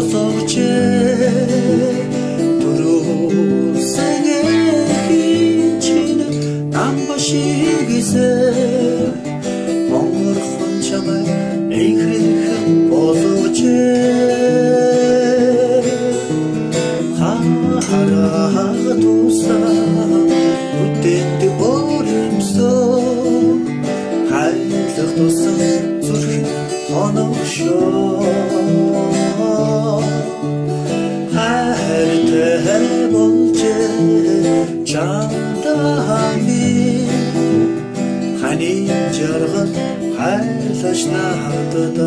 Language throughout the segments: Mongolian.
босогч дөрөөсөн чинь намбашигсэ монгорхон чамай эйхэн босогч харатуса үтэнд боримсоо хайлах тусан зүрх хоногшоо хайртай болж чамдами хани жаргал хайлаш надад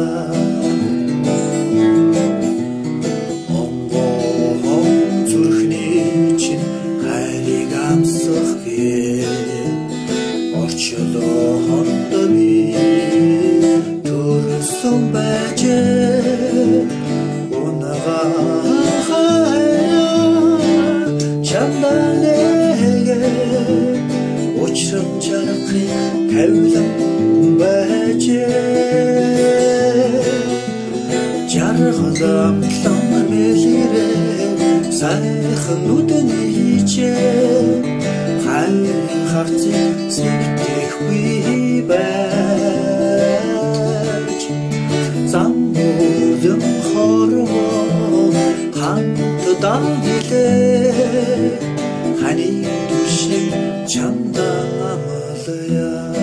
Жаргалам мэлэрэ сайхан нүдэний хайн харцыг сэтгэхгүй байж замбулын хорвоо хамтдаа нэлээ хани түшин чамдаа амлая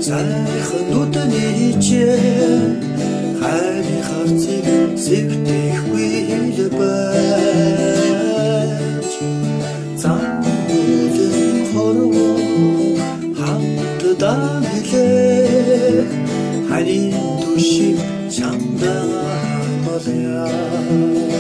сайхан нүдэний хайрын харцыг сэтгэхгүй байж замбулын хорвоо хамтдаа нэлээ хани түшиг чамдаа амлая